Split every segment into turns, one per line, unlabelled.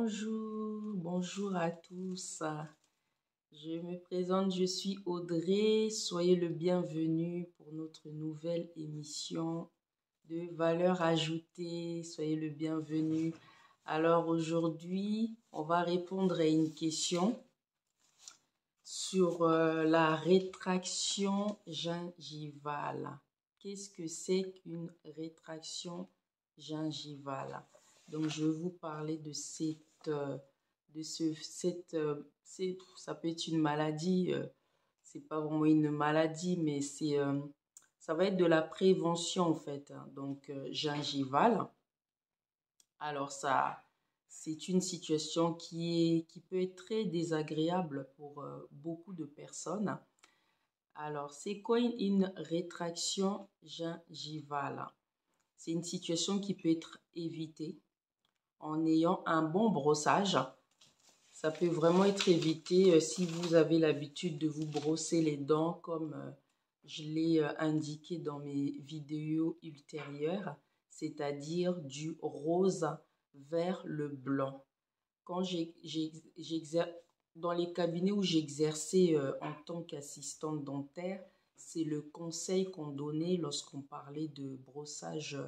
Bonjour à tous. Je me présente, je suis Audrey. Soyez le bienvenu pour notre nouvelle émission de valeur ajoutée. Soyez le bienvenu. Alors aujourd'hui, on va répondre à une question sur la rétraction gingivale. Qu'est-ce que c'est qu'une rétraction gingivale? Donc, je vais vous parler de ça peut être une maladie, c'est pas vraiment une maladie, mais ça va être de la prévention en fait, hein. Donc, gingivale. Alors, c'est une situation qui peut être très désagréable pour beaucoup de personnes. Alors, c'est quoi une rétraction gingivale? C'est une situation qui peut être évitée en ayant un bon brossage. Ça peut vraiment être évité si vous avez l'habitude de vous brosser les dents comme je l'ai indiqué dans mes vidéos ultérieures, c'est-à-dire du rose vers le blanc. Quand dans les cabinets où j'exerçais en tant qu'assistante dentaire, c'est le conseil qu'on donnait lorsqu'on parlait de brossage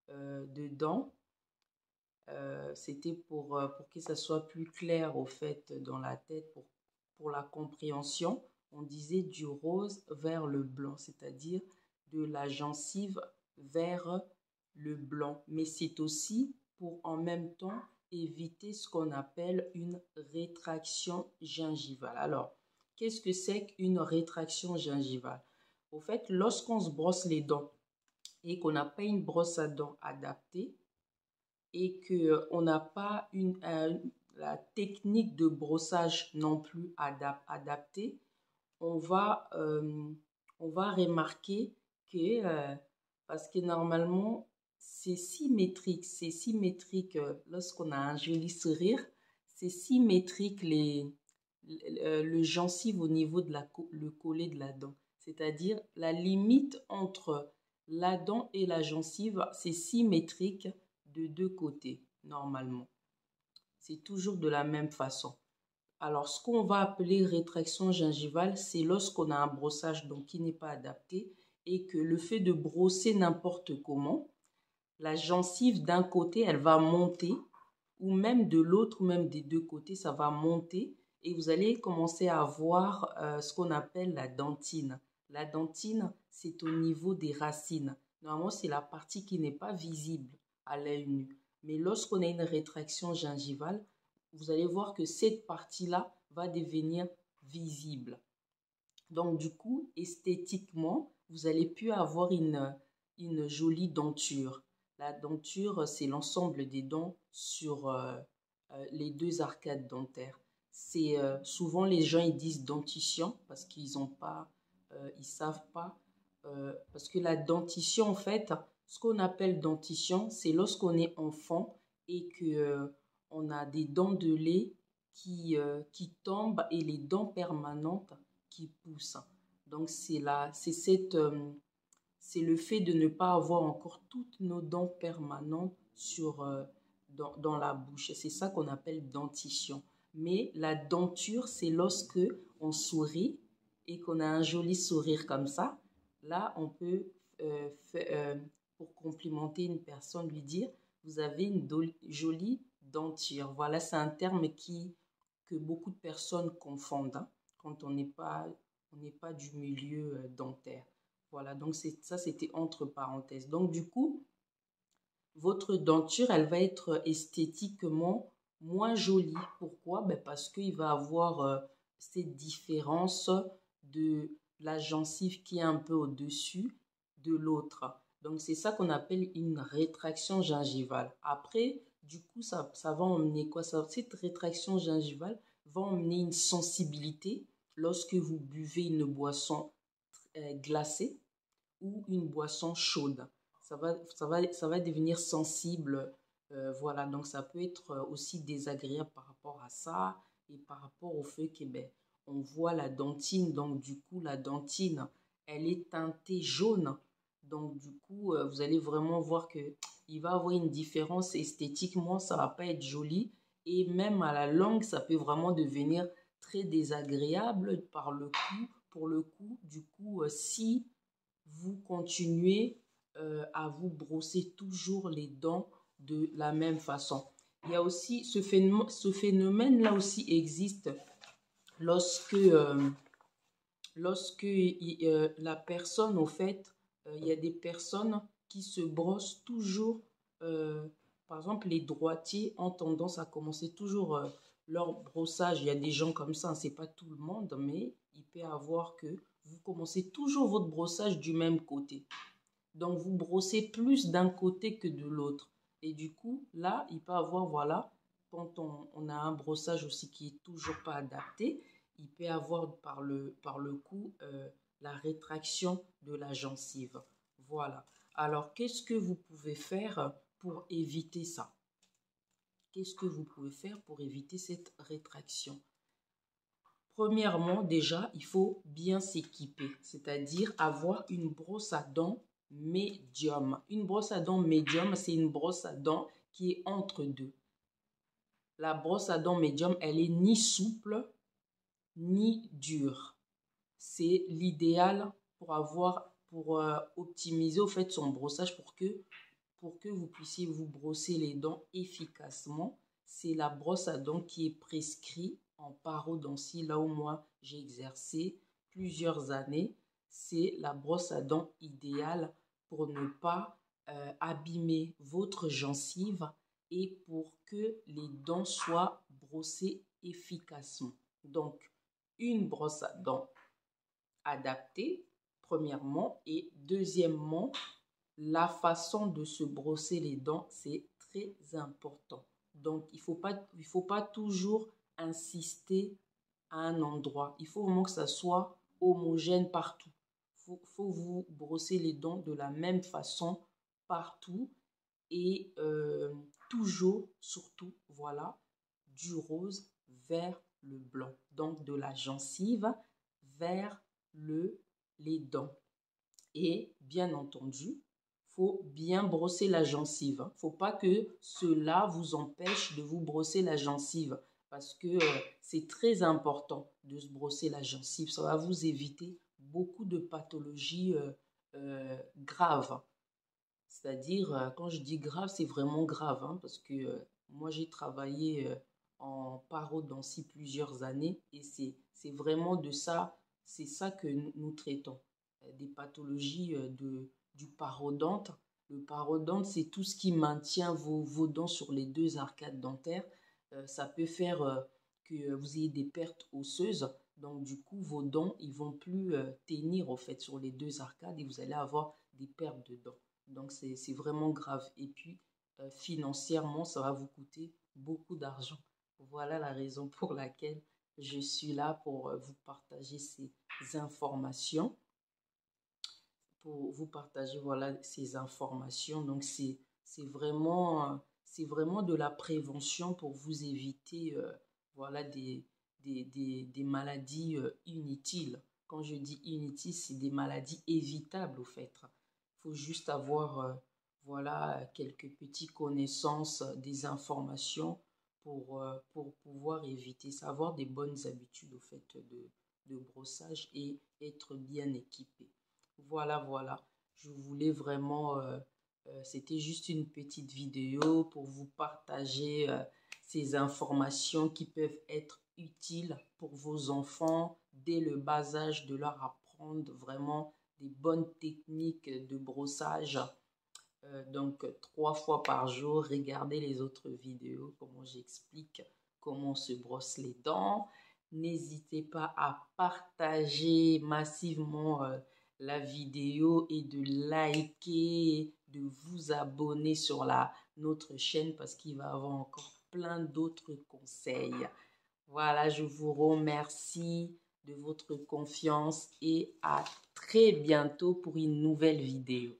de dents. C'était pour que ça soit plus clair au fait dans la tête, pour la compréhension. On disait du rose vers le blanc, c'est-à-dire de la gencive vers le blanc. Mais c'est aussi pour en même temps éviter ce qu'on appelle une rétraction gingivale. Alors, qu'est-ce que c'est qu'une rétraction gingivale? Au fait, lorsqu'on se brosse les dents et qu'on n'a pas une brosse à dents adaptée, et qu'on n'a pas la technique de brossage non plus adaptée, on va, remarquer que, parce que normalement, c'est symétrique lorsqu'on a un joli sourire, c'est symétrique le gencive au niveau de le collet de la dent. C'est-à-dire la limite entre la dent et la gencive, c'est symétrique de deux côtés, normalement. C'est toujours de la même façon. Alors, ce qu'on va appeler rétraction gingivale, c'est lorsqu'on a un brossage donc, qui n'est pas adapté et que le fait de brosser n'importe comment, la gencive d'un côté, elle va monter, ou même de l'autre, même des deux côtés, ça va monter et vous allez commencer à avoir ce qu'on appelle la dentine. La dentine, c'est au niveau des racines. Normalement, c'est la partie qui n'est pas visible à l'œil nu. Mais lorsqu'on a une rétraction gingivale, vous allez voir que cette partie-là va devenir visible. Donc, du coup, esthétiquement, vous allez plus avoir une jolie denture. La denture, c'est l'ensemble des dents sur les deux arcades dentaires. C'est souvent les gens ils disent dentition parce qu'ils ont pas, ils savent pas. Parce que la dentition, en fait, ce qu'on appelle dentition, c'est lorsqu'on est enfant et que on a des dents de lait qui tombent et les dents permanentes qui poussent. Donc c'est le fait de ne pas avoir encore toutes nos dents permanentes dans la bouche. C'est ça qu'on appelle dentition. Mais la denture, c'est lorsque on sourit et qu'on a un joli sourire comme ça. Là, on peut, pour complimenter une personne, lui dire « Vous avez une jolie denture ». Voilà, c'est un terme que beaucoup de personnes confondent hein, quand on n'est pas du milieu dentaire. Voilà, donc ça, c'était entre parenthèses. Donc, du coup, votre denture, elle va être esthétiquement moins jolie. Pourquoi? Ben parce qu'il va avoir cette différence de la gencive qui est un peu au-dessus de l'autre. Donc, c'est ça qu'on appelle une rétraction gingivale. Après, du coup, ça va emmener quoi? Cette rétraction gingivale va emmener une sensibilité lorsque vous buvez une boisson glacée ou une boisson chaude. Ça va devenir sensible. Voilà, donc ça peut être aussi désagréable par rapport à ça et par rapport au fait que ben, on voit la dentine. Donc du coup, la dentine, elle est teintée jaune. Donc du coup, vous allez vraiment voir que il va y avoir une différence esthétiquement, ça va pas être joli. et même à la langue, ça peut vraiment devenir très désagréable pour le coup. Du coup, si vous continuez à vous brosser toujours les dents de la même façon. Il y a aussi ce phénomène-là aussi existe lorsque, la personne, au fait, il y a des personnes qui se brossent toujours. Par exemple, les droitiers ont tendance à commencer toujours leur brossage. Il y a des gens comme ça, c'est pas tout le monde, mais il peut y avoir que vous commencez toujours votre brossage du même côté. Donc, vous brossez plus d'un côté que de l'autre. Et du coup, là, il peut y avoir, voilà, quand on a un brossage aussi qui est toujours pas adapté, il peut y avoir par le coup la rétraction de la gencive. Voilà. Alors, qu'est-ce que vous pouvez faire pour éviter ça? Qu'est-ce que vous pouvez faire pour éviter cette rétraction? Premièrement, déjà, il faut bien s'équiper, c'est-à-dire avoir une brosse à dents médium. Une brosse à dents médium, c'est une brosse à dents qui est entre deux. La brosse à dents médium, elle est ni souple, ni dure. C'est l'idéal pour optimiser au fait son brossage pour que vous puissiez vous brosser les dents efficacement. C'est la brosse à dents qui est prescrite en parodontie, là où moi j'ai exercé plusieurs années. C'est la brosse à dents idéale pour ne pas abîmer votre gencive et pour que les dents soient brossées efficacement. Donc, une brosse à dents adaptée, premièrement, et deuxièmement, la façon de se brosser les dents, c'est très important. Donc, il faut pas toujours insister à un endroit. Il faut vraiment que ça soit homogène partout. Faut vous brosser les dents de la même façon partout et toujours, surtout, voilà, du rose vers le blanc. Donc, de la gencive vers les dents. Et bien entendu, faut bien brosser la gencive. Faut pas que cela vous empêche de vous brosser la gencive parce que c'est très important de se brosser la gencive. Ça va vous éviter beaucoup de pathologies graves. C'est-à-dire, quand je dis grave, c'est vraiment grave hein, parce que moi, j'ai travaillé en parodontie plusieurs années et c'est vraiment de ça, c'est ça que nous traitons. Des pathologies du parodonte. Le parodonte, c'est tout ce qui maintient vos dents sur les deux arcades dentaires. Ça peut faire que vous ayez des pertes osseuses. Donc, du coup, vos dents, ils vont plus tenir, au fait, sur les deux arcades et vous allez avoir des pertes de dents. Donc, c'est vraiment grave. Et puis, financièrement, ça va vous coûter beaucoup d'argent. Voilà la raison pour laquelle je suis là pour vous partager ces informations. Pour vous partager, voilà, ces informations. Donc, c'est vraiment de la prévention pour vous éviter, voilà, des maladies inutiles. Quand je dis inutiles, c'est des maladies évitables, au fait. Il faut juste avoir, voilà, quelques petites connaissances, des informations pour pouvoir éviter ça, avoir des bonnes habitudes, au fait, de brossage et être bien équipé. Voilà, voilà. Je voulais vraiment, c'était juste une petite vidéo pour vous partager ces informations qui peuvent être utiles pour vos enfants dès le bas âge, de leur apprendre vraiment des bonnes techniques de brossage. Donc, 3 fois par jour, regardez les autres vidéos, comment j'explique comment on se brosse les dents. N'hésitez pas à partager massivement la vidéo et de liker, de vous abonner sur notre chaîne parce qu'il va y avoir encore plein d'autres conseils. Voilà, je vous remercie de votre confiance et à très bientôt pour une nouvelle vidéo.